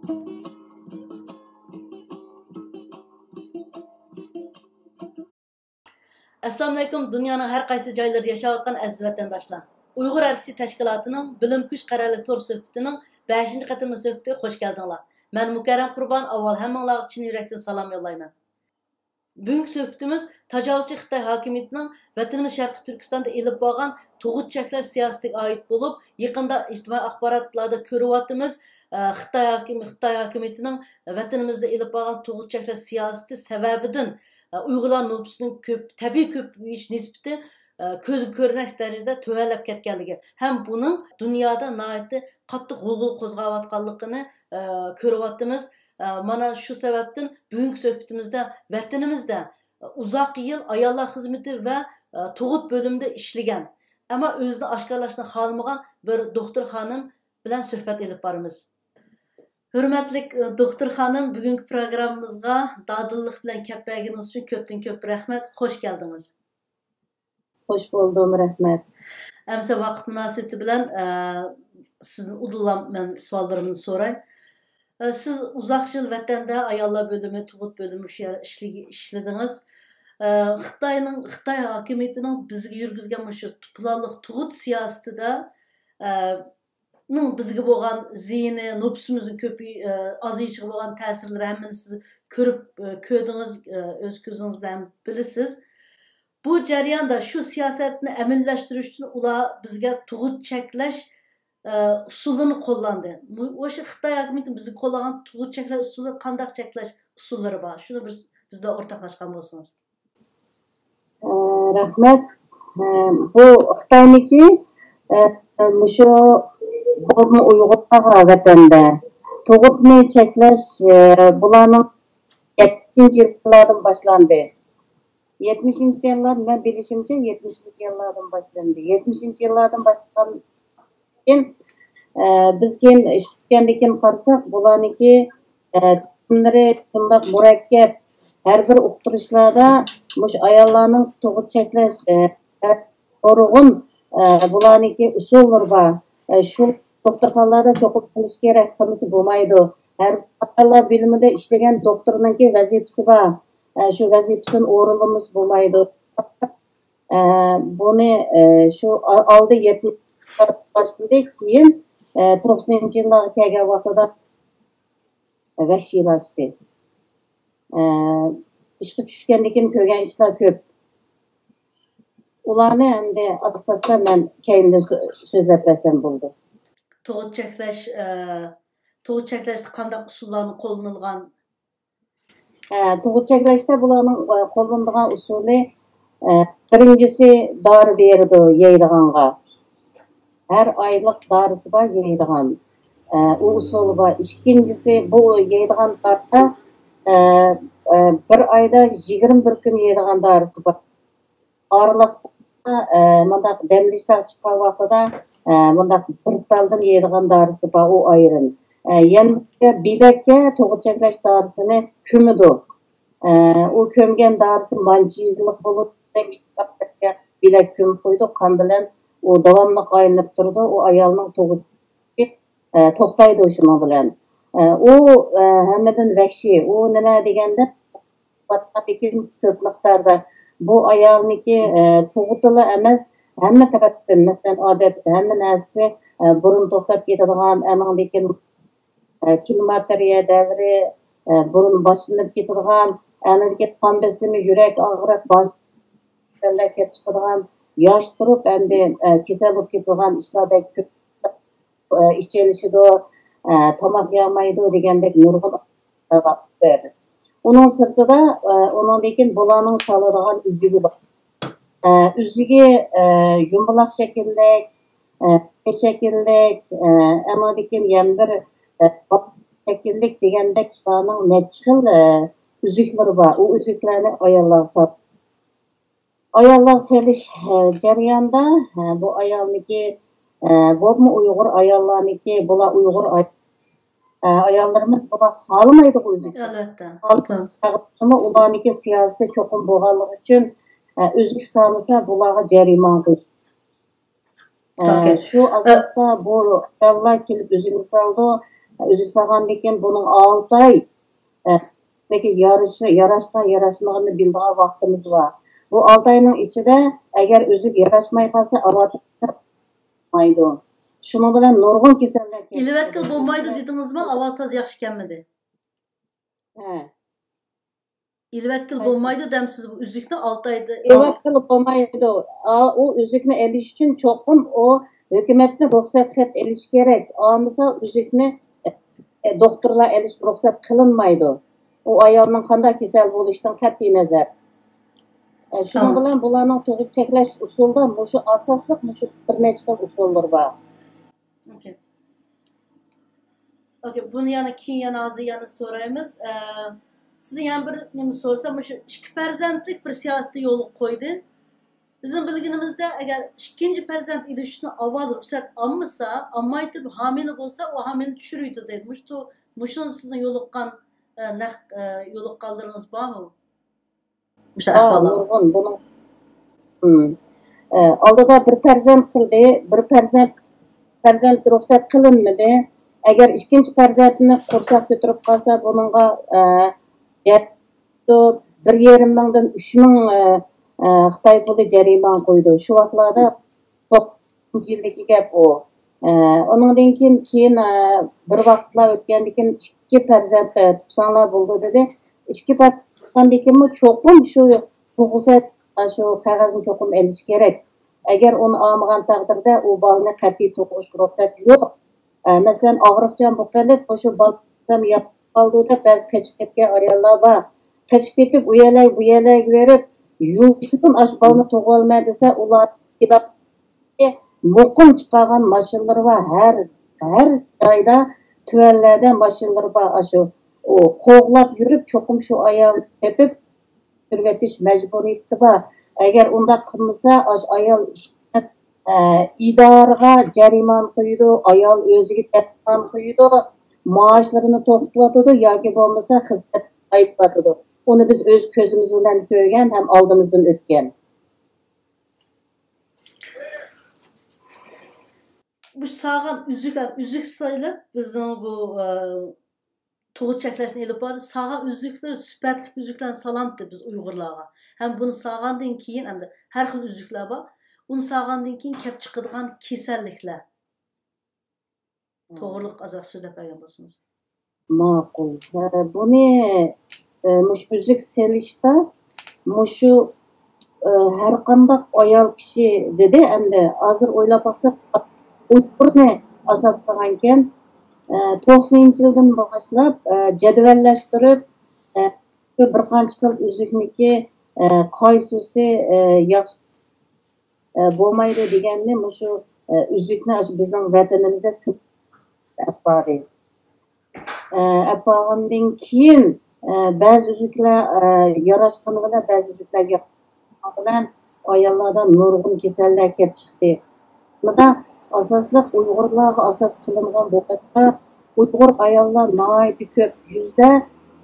Assalamu alaykum. Dünyanın her qaysı joylarida yaşayotgan aziz vatandaşlar. Uyghur Hareketi Teşkilatı'nın Bilim Güç Qararlı Tor söhbetining 5-ci qatımlı söhbetiga xoş geldinglar. Ben Mukarram Qurban, avval hammalarga chin yurakdan salom yo'llayman. Bugungi söhbetimiz tajovuzchi Xitoy hokimiyatining vatanimiz Sharqiy Turkistonda elib borgan tug'ut cheklash siyosatiga oid bo'lib, yaqinda ijtimoiy axborotlarda ko'ryapmiz. Xitoy hokimiyatining vatanimizda elib borgan tug'ut cheklash siyosati sababidan Uyg'urlar nüfusunun tabiiy ko'payish nisbati ko'zga ko'rinish darajada tuvalab ketganligi ham buning dunyoda nihoyatda qattiq g'ulg'ul qo'zg'ayotganligini ko'ryapmiz. Mana shu sababdan bugungi suhbatimizda vatanimizda uzoq yil ayollar xizmati va tug'ut bo'limida ishlagan, ammo o'zini oshkorlashni xohlamagan bir doktor xonim bilan suhbat olib boramiz. Hürmetli doktor hanım, bugünkü programımızga dadillik bilen kelganiniz için köpten köp rahmet. Hoş geldiniz. Hoş buldum, rahmet. Emse vaqt münasebeti bilen sizin udulam ben suallarımı sorayım. Siz uzak yıl vatanda ayollar bölümü, tug'ut bölümü işlediniz. Xitoy hokimiyatining bizga yurgizgan shu planliq tug'ut siyosatida bizga bo'lgan ziyni, nüfusumuzun aziyishiga bo'lgan ta'sirlari hammani siz ko'rib ko'rdingiz, o'z ko'zingiz bilan bilasiz. Bu jarayonda shu siyosatni amallashtirish uchun ular bizga tug'ut cheklash usulini qo'llandi. O'sha Xitoy hokimiyati bizga qo'llagan tug'ut cheklash usuli qanday cheklash usullari bor? Shuni bizda o'rtoqlashgan bo'lsangiz. Rahmat. Bu Xitoyniki shu Borma Uyg'urlar vatanda tug'utni cheklash bularning 70-yillardan boshlandi. 70-yillar men bilishimcha 70-yillardan boshlandi. 70-yillardan boshlagan biz keyin ishlangandan qarasak bularniki tutumlari shundoq murakkab. Har bir o'qitishlarda mush ayollarning tug'ut cheklash nurg'un bularniki usullar bor. Şu doktorxonalarda cho'qib qilish kerak, qilmasa bo'lmaydi. Har ayollar bilimida ishlagan doktorninki vazifasi bor. Shu vazifasini o'rinimiz bo'lmaydi. Buni shu oldi 70 boshladi, keyin 90-yillarga kelgan vaqtida vahshiylashdi. Ishga tushgandan keyin ko'rgan ishlar ko'p. Ularni endi asosda men keyinda so'zlab bersam bo'ldi. Tug'ut cheklashda qanday usullarni qo'llanilgan? Tug'ut cheklashda bularning qo'llanilgan usuli birinchisi dori berdi yeydiganga. Har oylik dorisi bor yeydigan. U usuli bor. Ikkinchisi bu yeydigan dorda bir oyda 21 kun yeydigan dorisi bor. Aralıq mındaq demlişlər çıxan vaxtda mındaq bir taldan yeydigan darisi var, o ayrın. Yəni biləkə toğut çəklaş darisini kömüdü. O kömgən darisi mancıyızlıq olub, bilək kömü qoydu, qan bilən o davamlıq ayrılıb durdu, o ayalının toğut toxtaydı o şuna bilən. O həmmədən vəhşi, o nə degəndə batqabikin köp miqdarda bu ayolniki tug'utili emas, hamma tarafdan, masalan, odatda hamma narsa burun to'xtab ketadigan, amandagi kilometriya davri, burun boshlanib ketadigan, anadagi qon bosimi, yurak og'riq, bosh kelib chiqadigan, yosh turib endi kasal bo'lib ketadigan ishlarda ko'p ichilishidi, tomoq yemaydi degandek nurg'un berdi. Onun sırtında onundakin bulanın saladigan üzügi var. Üzügi yumbalaq şekillik, şekillik, amadakin yemdir şekillik degandek bulanın neçil üzükleri var. O üzüklerini ayollar sat. Ayollar seliş jarayonda bu ayolniki borma Uyg'ur ayollarniki bular Uyg'ur ayollarımız buna xalamaydı o'zi. Albatta. Ama ularniki siyosatda cho'qim bo'lganligi uchun o'zlik solmasa bularga jarima qo'ydi. Shu asosda bu ayollar kelib o'zini soldi. Üzük sağandan keyin bunun 6 ay peki yaraşmağını bildiğin vaktimiz var. Bu 6 ayının içinde eğer üzük yaraşmay kalsa avatmaydı. Şunun bilen nurgun keseller İlvetkil bo'lmaydi dedingizmi? Ovoz yaxshi kelmadi. He. İlvetkil bo'lmaydi demsiz bu üzükni 6 ayda. İlvetkil bo'lmaydi. O üzükni eliş için çokum o hükümetten ruhsat eliş gerek. Amisa üzükni doktorlar eliş ruhsat kılınmaydı. O ayolning qanday kasal bo'lishidan qat'iy nazar. Şunun bilan bularning tug'ib cheklash usulida mushu asosliq mushu bir nechta usullar bor. Okay. Okay, bunu yana keyin yana hozir yana so'raymiz. Sizdan yana bir nima so'rsam, o'sha ikki farzandlik bir siyosiy yo'l qo'ydi. Bizim bilginimizde eğer ikinci farzand ilişkisini avval ruhsat almasa, almayıp hamile olsa o hamile düşürüydü dedi. Muşun sizin yoluqqanlarınız var mı? Nurgun bunun aldıda bir farzand qildi, bir farzand ruhsat qilinmadi. Eğer ikinci farzandini qursaq ko'tarib qolsa, buningga 1,5 mingdan 3 ming Xitoy puli jariman qo'ydi. Shu vaqtlarda 9-yildagi gap o. Onundan keyin bir vaqtlar o'tgandan keyin 2 farzand tuqsanlar bo'ldi dedi. 2 farzanddan keyin cho'qim shu ruxsat shu qog'ozni cho'qim elish kerak. Agar uni olmagan taqdirda u bolani qat'iy tug'ish ruxsat yo'q. Masalan, og'riqchan bo'lganda shu bolam yopib qoldi deb ba'zi qochib ketgan ayollar bor. Qochib ketib u yerlar berib yuşudun aş balını toğalmaya dese ular gidip muqim çıkagan maşinleri var her ayda tüvellerden maşinleri var aşı o qoğlap yürüp çokum şu ayal tepip sürvetiş mecburiyeti var. Eğer onda kılmasa aş ayal idarıga jariman koydu, ayal özüge jariman koydu, maaşlarını topladı yoki bo'lmasa xizmat ayıpladı. Onu biz öz közümüzden görgen hem aldığımızdan ötken. Bu sağan üzük sayılıp bizim bu tuğut çekleşini elip vardı. Sağan üzükleri süpetlik üzüklerini salamdı biz Uygurlarga. Hem bunu sağandan keyin hem de her xil üzükler var. Onu sağandan keyin kep çıkıdığan kesellikler. Toğırlık azak sözlep bergen bolsunuz. Maqul. Bunu muş üzük selişte muşu her qandaq ayol kishi dedi endi hozir o'ylab baksak Uyg'urni asos qilgankan 90-yildan boshlab jadvallashtirib bir qancha xil uzukniki qaysisi yaxshi bo'lmaydi deganni mushu uzukni bizning vatanimizda apag'andan keyin ba'zi üzükler yaraşqanıgına ba'zi üzükler bilan ayollardan nurg'un kasallar kelib chiqdi. Bunda asosliq Uyg'urlarga asos qilingan bo'qatda Uyg'ur ayollar nihoyatda ko'p,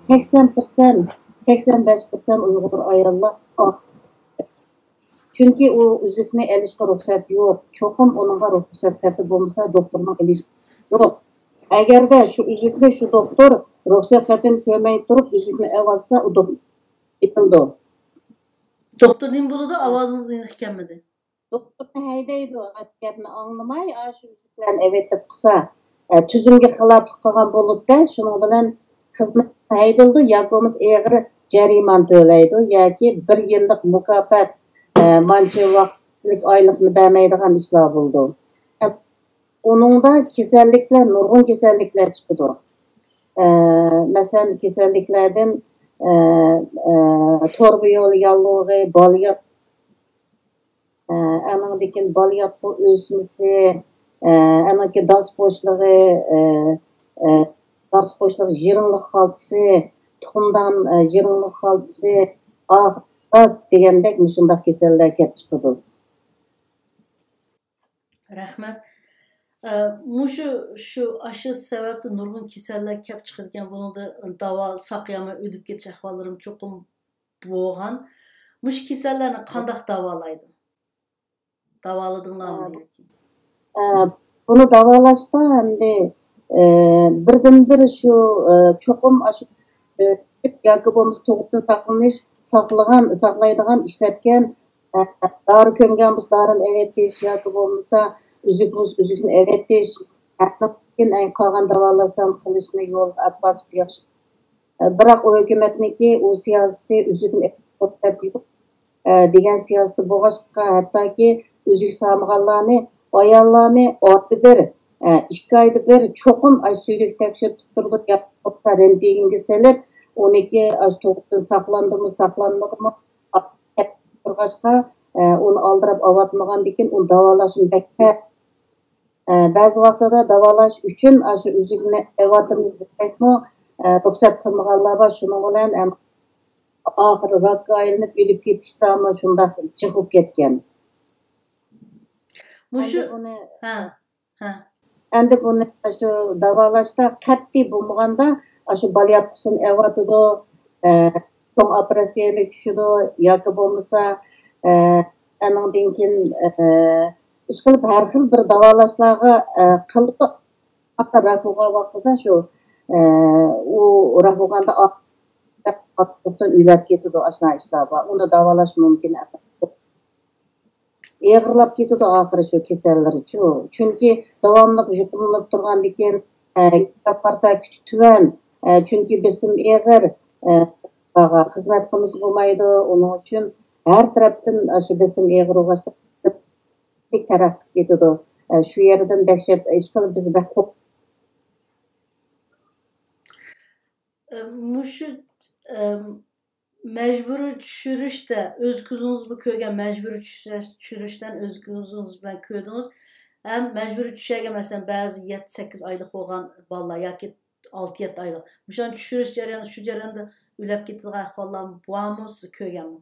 %80%, 85% Uyg'ur ayollar. Chunki u üzükni elishga ruxsat yo'q. Cho'qim uningga ruxsat xati bo'lmasa doktorning elish yo'q. Agarda shu üzükni shu doktor ruxsat xatini ko'rmay turib üzükni avazsa u itildi. Doktor nima bo'ladi? Ovozingiz aniq kelmadi. Doktorni haydaydi, gapni anglamay, shu üzüklarni evetib qilsa, tuzumga xiloflik qilgan bo'ladi-da, shuning bilan xizmat haydildi, yoki bo'lmasa og'ir jariman to'laydi, yoki 1 yillik mukofot, mancha vaqtlik oylikni bermaydigan ishlar bo'ldi. Onunda kasalliklar, nurg'un kasalliklar chiqdi. Masalan, kasalliklardan torba yo'l yallig'i, baliyat, anandikin baliyat o'smisi, anaki das bo'shlig'i, jirinlik xaltisi, tuxumdan jirinlik xaltisi, degandek shunday kasallar kelib chiqdi. Rahmat. Şu aşı sebepli nurgun keseller kelib chiqadigan buningda davo saqyamay o'lib ketish ahvollarim cho'qim bo'lgan. Mush kasallarni qanday davolaydi? Davoladinglarmi yoki? Bunu davolashda endi birden-bir şu çoxum aşı yoki bo'lmasa to'g'ridan saqlaydigan ishlatgan dori ko'mgan biz dorini evetish yoki bo'lmasa uzukni evetish qolgan davolashlarni qilishni yo'lga bosib yaxshi. Biroq u hukumatniki u siyosati uzukni degan siyosati bo'lg'achqa hattoki uzuk solmaganlarni ayollarni orti bir 2 oyda bir cho'qim suylik tekshirib turib rentgenga selib uniki to'g'ridan saqlanmadimi turg'achqa uni oldirib ovatmagandan keyin uni davolashni bekka ba'zi vaqtda davolash uchun shu uzukni evatimiz desakmi ruxsat qilmaganlar bor shuning bilan oxiri rakka aylanib o'lib ketishda shundoq chiqib ketgan. Endi buni shu davolashda qat'iy bo'lmaganda shu balyatqisini evatidi, so'ng operatsiyaga tushidi yoki bo'lmasa andan keyin ish qilib har xil bir davolashlarga qilib hatto rakuga vaqtida shu u rakuganda uylab ketadi ashuna ishlar bor. Uni davolash mumkin emas. Eg'irlab ketadi oxiri shu kasallarchi. Chunki davomli yuqumlanib turgandan keyin qarta kuch tuvan, chunki besim eg'ir xizmat qilmasa bo'lmaydi. Uning uchun har tarafdan shu besim eg'ir bo'lg'achqa taraf ketadi. Shu yerdan dahshat ish qilib biz mushu mecburi düşürüşte öz kızınız bu köyge mecburi düşürüşten öz kızınız bilen köydünüz. Hem mecburi düşerge mesela bazı 7-8 aylık olan vallahi ya ki 6-7 aylık. Muşan düşürüş jarayonu şu jarayonda ülep gittiği ahvallar var mı siz köyge mi?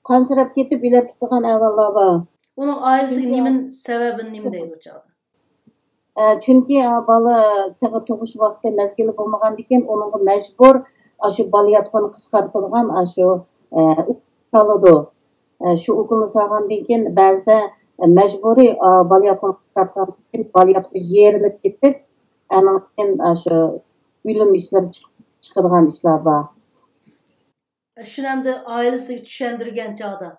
Kansırap ketip ülep gittiğin ahvallar var. Onun ailesi nemin sebebini nemi değil o çağda? Çünkü bala tug'ish vaqti mezgili bo'lmagandan keyin uning majbur shu balyatqani qisqartirgan shu qoladi. Shu ukulni solgandan keyin ba'zida majburiy balyatqani qisqartirgan keyin balyatqi yerilib ketib, anan keyin shu o'lim ishlari chiqadigan ishlar bor. Shunamda ailasiga tushundirgan chog'da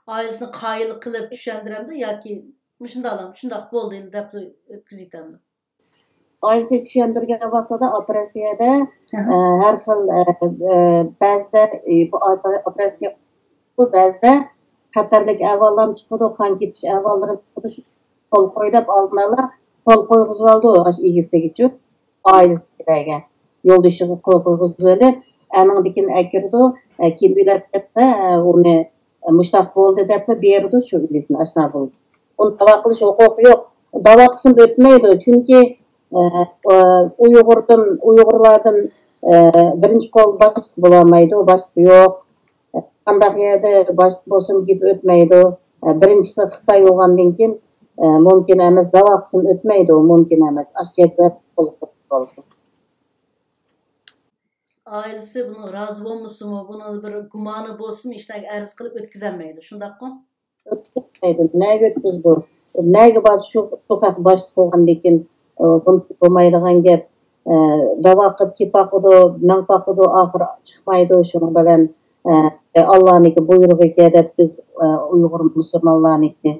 ailesini qayil qilib tushundiramdi yoki shundoq bo'ldi deb o'tkazayotganmi? Ailesi tushundirgan vaqtida operatsiyada har xil ba'zida bu operatsiya ba'zida xatarlik ahvollar chiqadi, qon ketish ahvollari qo'l qo'yib oldilar, qo'l qo'yg'izib oldi egasiga oilasiga yo'ldoshiga qo'l qo'yg'izib olib, anandikin akirdi, keyin uylab uni mushtaq bo'ldi deb berdi shu uylikni ashna bo'ldi. Uni davo qilish huquqi yo'q. Davo qilsin o'tmaydi, chunki Uyg'urlardan birinchi qo'l boshliq bo'lolmaydi, boshliq yo'q. Qandaq yerda boshliq bo'lsin deb o'tmaydi. Birinchisi Xitoy bo'lgandan keyin mumkin emas, davo qilsin o'tmaydi, mumkin emas. Ashjatbat bo'ldi. Ailesi bunu razı olmasın mı, buna bir gumanı bolsun mu, işten arz kılıp ötkizemeydi, şundak mı? Ötkizemeydi, neyge ötkizdi? Neyge bazı sokak başlık olgandan keyin bo'lmaydigan gap davo qilib kepaqidi manfaqidi oxiri chiqmaydi shuning bilan Allohniki buyrug'i ekan deb biz Uyg'ur musulmonlarniki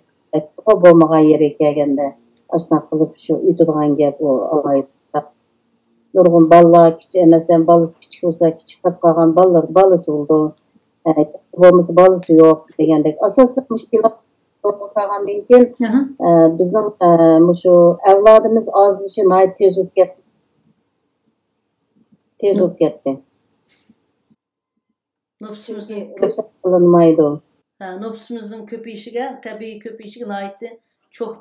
bo'lmagan yerga kelganda ashuna qilib shu o'tadigan gap u nurg'un bolalar kichik emas ham bolasi kichik bo'lsa kichik qolib qolgan bolasi bo'ldi bo'lmasa bolasi yo'q degandek asosli mushkulot bo'lgandan keyin bizning shu avlodimiz ozlishi tez o'tib ketdi. Nüfusumuzun köpeyişiga, tabiiy köpeyişiga çok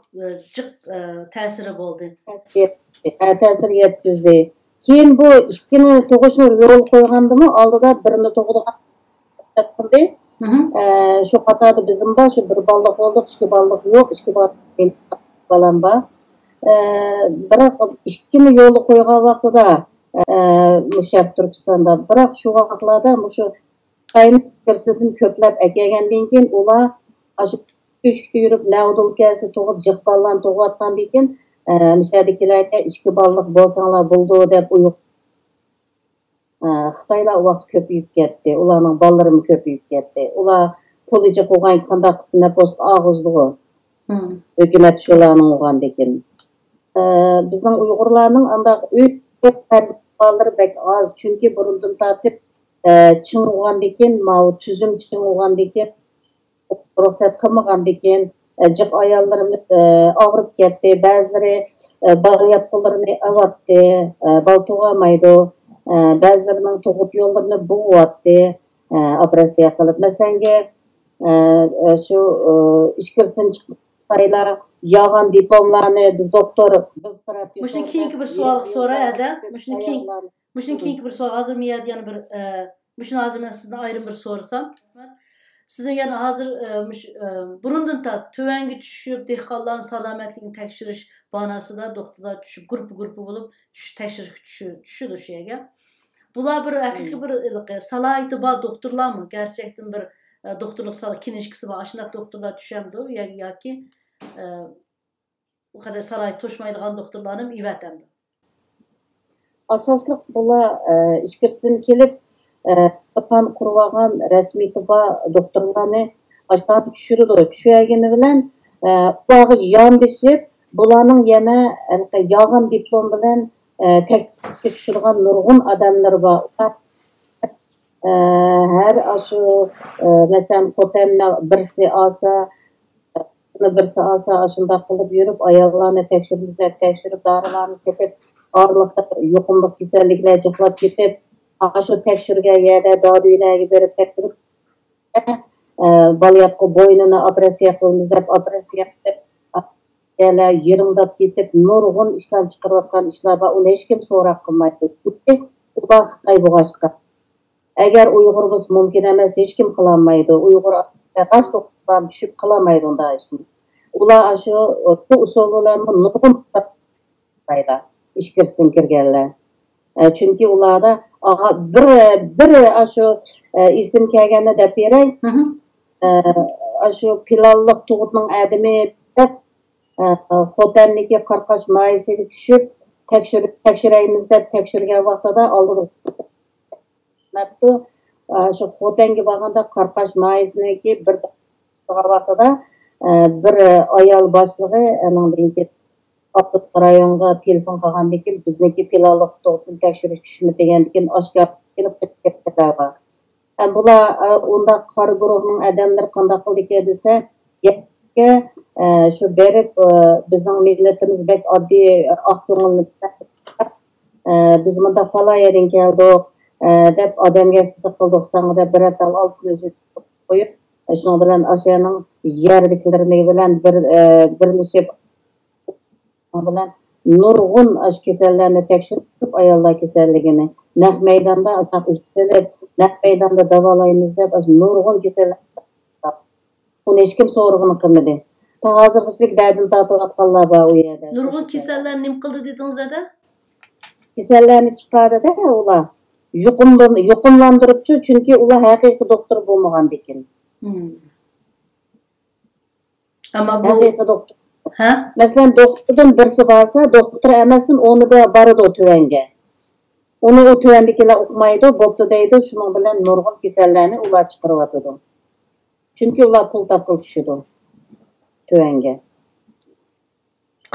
jiq ta'siri bo'ldi. Ta'sir yetkazdi. Keyin bu ikkini tug'ishni yo'l qo'ygandimi, oldida birini tug'digan qildi. Shu qatorda bizim bor, shu bir baliq bo'ldik, 2 baliq yo'q, 2 balam bor. Biroq ikkini yo'l qo'ygan vaqtida Mushaq Turkistonda, biroq shu vaqtlarda shu qayni kirsidan ko'plab kelgandan keyin ular shu teshikda yurib navdulkasi tug'ib, jiq ballarni tug'ayotgandan keyin Müşahedikilerge 2 ballık bolsaňlar buldu dep uyup Xitaylar o vaqt köpüyüp ketdi. Ularning ballarym köpüyüp ketdi. Ular police qo'ygan qandaq qisine post ağızlığı. Hökümet şolarning uğan dekin. Bizning Uyg'urlarning andaq 3-4 farzandlary bek az. Çünki burundan tartip çiň uğan dekin, maw tüzüm çiň uğan dekin, ruhsat qılmagan dekin. Jiq ayallarımız ağırıp ketdi. Ba'zilari bal yapqularyny avatdy, bal tuğamaydy. Ba'zilarining tug'ut yo'llarini bo'g'atdi, operatsiya qilib. Masalan, shu ishkirsin chiqaylar yağan diplomlarni biz doktor biz terapevt. Muşun keyinki bir sual so'ra ada. Muşun keyinki bir sual hazır mıyad yani bir muşun hazır men sizden ayrım bir sorsam. Sizin yani hazır burundan ta tövenge düşüp dehqonlarning salomatligini tekshirish banasida doktorlar düşüp grup bulup tekshirish düşüdü şu yerga. Bular bir haqiqiy bir salohiyati bor doktorlarmi? Gerçekten bir doktorluk klinikasi bor. Shunday doktorlar düşemdi yoki bu kadar salohiyat to'shmaydigan doktorlarni ivatamdi. Asosliq bular ishkirsidan kelib Qatan qurvagan rasmiy tiba doktorlarni aşağı düşürüdü. Düşürgeni bilen ularga yondashib, bularning yana yağan diplom bilan tekshirgan nurg'un odamlar bor. Her aşı mesela Xotamda birisi asa aşında qilib yurib ayollarni tekshirib dorilarni sepib ağırlıqda yuqumliq kasalliklar jiqlab ketib Aşu tekşürge yerde dağduylarga berip tekşürüp balyapqı boynunu operatsiya qilamiz deb operatsiya qilib yana yırımdap ketib nurg'un ishlar chiqarayotgan ishlar bor. Uni hech kim so'roq qilmaydi. Ular Xitoy bo'g'ashqa. Agar Uyg'urimiz mumkin emas, hech kim qilolmaydi. Uyg'ur bosh to'qib tushib qilolmaydi unday ishni. Ular shu usul bilan nurg'un qayda ishkirsin kirganlar. Çünkü ularda bir aşu isim kelgende dep beray. Aşu pilallık tuğutning adimi dep Xotamniki Qarqash mayisiga tushib tekshiraymiz deb tekshirgan vaqtida oldi. Naptu shu Xotanga borganda Qarqash mayisiniki bir vaqtida bir ayol boshlig'i anandan Abdut rayonga telefon qilgandan keyin bizniki pilallik to'g'ri tekshirish tushmi degandan keyin oshkor kelib ketdilar. Bular unda qora guruhning odamlari qanday qildi desa, shu berib bizning millatimiz bek oddiy aqto'ngilni biz bunda faloyadan keldik deb odamga qildik sanga deb bir atal olib qo'yib shuning bilan o'shaning yerdagilarini bilan birlashib bilan nurg'un kasallarni tekshirib ayollar kasalligini naq maydonda naq maydonda davolaymiz deb nurg'un kasallar uni hech kim so'rig'ini qilmadi. Ta hozirgacha dadil tortayotganlar bor u yerda. Nurg'un kasallar nim qildi dedingiz ada? Kasallarni chiqardi-da ular. Yuqumlantiribchi, chunki ular haqiqiy doktor bo'lmagandan keyin. Ama bu haqiqiy doktor. Ha? Mesela doktordan birisi varsa, doktor emasdan onu da barıdı o tüvenge. Onu o tüvendekiler okumaydı, boktu deydi, şunun bilen nurg'un kasallarni ular chiqarib atadi. Çünkü ular pul tapqil tushidi tüvenge.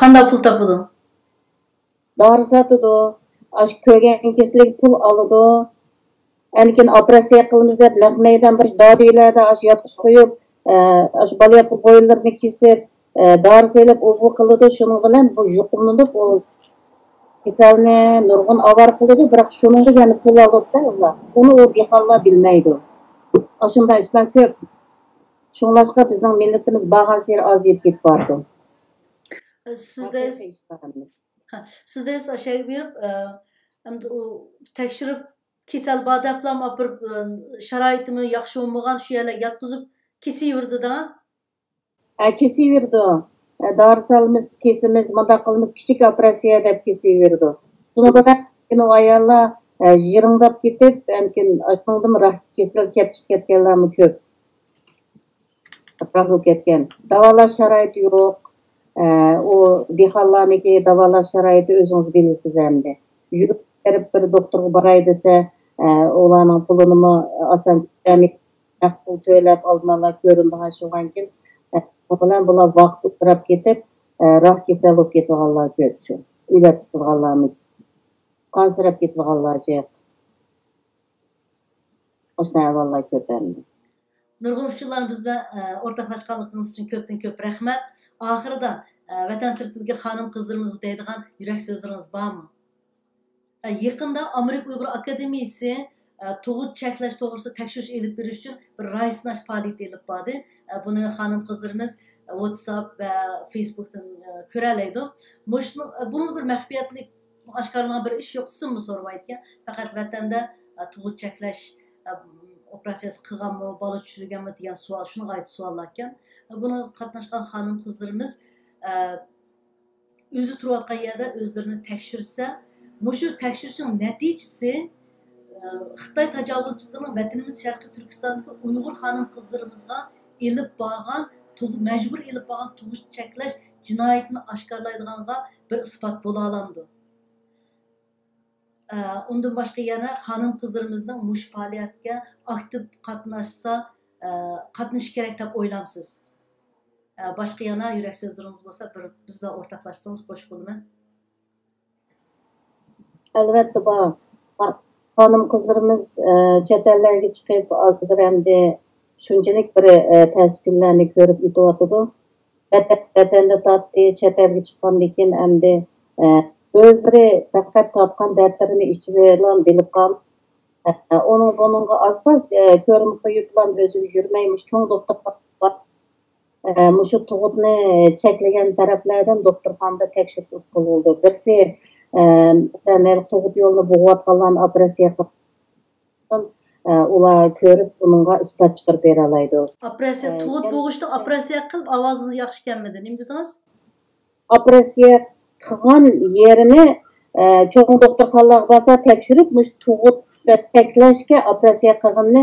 Qanday pul topadi? Dori sotadi, ash ko'rgan kasallik pul oladi. Anikin operatsiya qilamiz deb naqmaydan bir dorilarda ash yotqizib qo'yib, ash balyapti bo'yinlarini kesib dori selib o'g'u qiladi, shuning bilan bu yuqumlanib o kasalni nurg'un avar qiladi, biroq shuningga yana pul oladi ular. Uni o dehqonlar bilmaydi. Ashunday ishlar ko'p. Shunlashqa bizning millatimiz bag'an seri ozayib ketib bordi. Sizda aşağı berib hamda u tekshirib kasal bor deblam opirib sharoitimi yaxshi bo'lmagan shu yerlarga yotqizib kesiverdi-da. Kesiverdi. Dori salimiz, kesimiz, mundaq qilimiz kichik operatsiya deb kesiverdi. Shuni bilan o ayollar yiringdab ketib, amkin shundan rah kesal kelib chiqib ketganlarmi ko'p. Rahul ketgan. Davolash sharoiti yo'q. O dehqonlarniki davolash sharoiti o'zingiz bilasiz endi. Yurib berib bir doktorga boray desa, ularning pulini asan pul to'lab olmalar ko'rindigan shugankin, bu bilan bular vaqt o'tirib ketib, roh kasal bo'lib ketganlar ko'p shu. Uylab tutganlarni, qansirab ketganlar jiq. O'sha ahvollar ko'p endi. Nurg'un uchunlarni biz bilan o'rtoqlashganligingiz uchun ko'pdan ko'p rahmat. Oxirida vatan sirtidagi xonim qizlarimizga deydigan yurak so'zlaringiz bormi? Yaqinda Amerika Uyg'ur Akademiyasi tug'ut cheklash to'g'risida tekshirish elib berish uchun bir raysnash faoliyati elib bordi. Buni xonim qizlarimiz WhatsApp va Facebook'dan ko'ralaydi. Bunun bir maxfiyatlik oshkorlangan bir ish yo'qsinmi so'rayotgan. Faqat vatanda tug'ut cheklash operatsiyasi qilganmi, bola tushirganmi degan savol, shunga oid savollar ekan. Buni qatnashgan xonim qizlarimiz o'zi turayotgan yerda o'zlarini tekshirsa, mushu tekshirishning natijasi Xitoy tajovuzchilarining vatanimiz Sharqiy Turkistondagi Uyg'ur xonim qizlarimizga elib borgan, majbur elib borgan tug'ish cheklash jinoyatini oshkorlaydiganga bir isbot bo'la olamdi. Undan boshqa yana xonim qizlarimizning mush faoliyatga aktiv qatnashish kerak deb o'ylamsiz. Boshqa yana yurak so'zlaringiz bo'lsa, biz bilan o'rtoqlashsangiz xo'sh bo'laman. Albatta bor. Xonim qizlarimiz chet ellarga chiqib, hozir endi shunchalik bir ta'sirlarni ko'rib o'tyapti. Vatanda tatdi, chet elga chiqqandan keyin endi o'zlari faqat topgan dardlarini ichidan bilib qolib, buningga oz-oz ko'rib qo'yib bilan o'zi yurmaymiz. Cho'ng doktor mushu tug'utni cheklagan taraflardan doktorxonada tekshirish o'tkazildi. Birsi tug'ut yo'lini bo'g'ayotganlarni operatsiya qilib, ular ko'rib buningga isbot chiqarib bera oladi. Operatsiya, tug'ut bo'g'ishda operatsiya qilib, ovozingiz yaxshi kelmadi, nima dedingiz? Operatsiya qilgan yerini cho'ng doktorxonalarga borsa tekshirib, mush tug'ut cheklashga operatsiya qilganini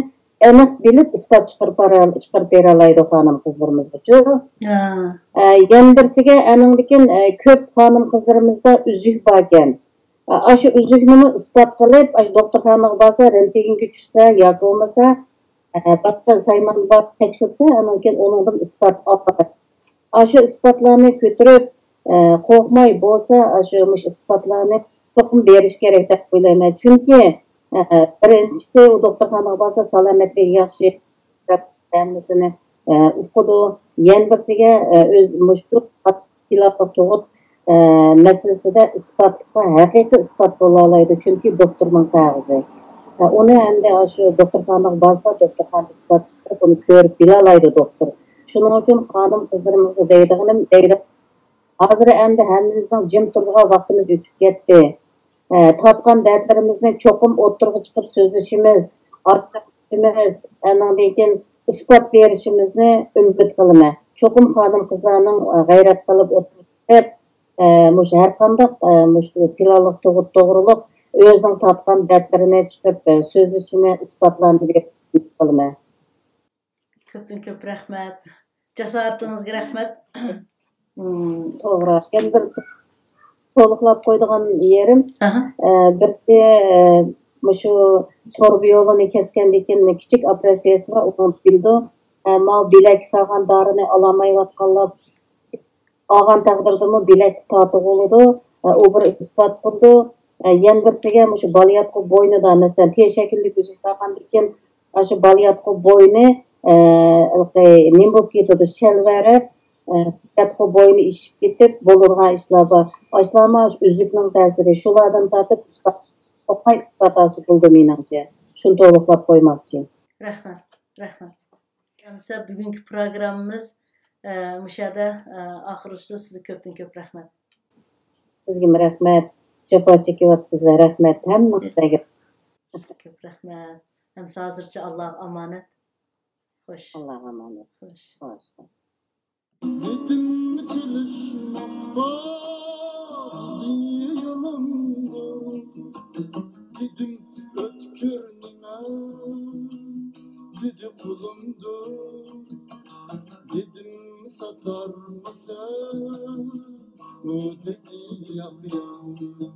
aniq bilib isbot chiqarib bera oladi xonim qizlarimizga. Yana birsiga aningdikin ko'p xonim qizlarimizda uzuk bor ekan. Shu uzukni isbot qilib, doktorxonaga borsa, rentgenga tushsa yoki bo'lmasa, boshqa saymon bor tekshirsa, aningdikin uningdan isbot oladi. Shu isbotlarni ko'tarib qo'rqmay bo'lsa, shu isbotlarni to'qim berish kerak deb o'ylayman. Chunki birinchisi u doktorxonaga borsa salomatligi yaxshi deb hammasini uqdi. Yana birsiga o'z mushkul tug'ut masalasida isbotga haqiqiy isbot bo'la oladi. Chunki doktorning qog'ozi. Uni endi shu doktorxonaga borsa, doktorxona isbot chiqarib, uni ko'rib bila oladi doktor. Shuning uchun xonim qizlarimizga deydiganim, hozir endi hammamizning jim turgan vaqtimiz o'tib ketdi. Topgan dardlarimizni cho'qim o'tirg'i chiqib so'zlashimiz, orttirishimiz, andan keyin isbot berishimizni umid qilaman. Cho'qim xonim qizlarning g'ayrat qilib o'tirib, mush har qanday mush planliq to'g'riliq o'zining topgan dardlarini chiqib so'zlashini isbotlanib qilaman. Ko'p rahmat. Jasoratingizga rahmat. To'g'ri. Yana bir to'liqlab qo'ydigan yerim, birsi shu torbi yo'lini kesgandan keyin kichik operatsiyasi va uni bildi. Ammo bilak sog'an dorini olmayotganlar olgan taqdirdami bilak tortib oladi. U bir isbot qildi. Yana birsiga shu baliyatqu bo'ynida masalan T shaklli ko'zish taqandan keyin shu baliyatqu bo'yni nima bo'lib ketadi, shalvarib yatqu bo'yni ishib ketib bo'ladigan ishlar bor. Ashlarma uzukning ta'siri shulardan tortib isbot o'qay isbotasi bo'ldi meningcha. Shuni to'liqlab qo'ymoqchi. Rahmat. Hamsa bugungi programmamiz mushada oxirida sizga ko'pdan ko'p rahmat. Sizga rahmat. Jafo chekyapsizlar, rahmat hammangizga. Sizga ko'p rahmat. Hamsa hozircha Alloh omonat. Xo'sh. Alloh omonat. Xo'sh. Dedim çalışmakta diye yolumda, dedim ötkürnüne, dedi kulumdu, dedim satar mısın ödedi yağıyor.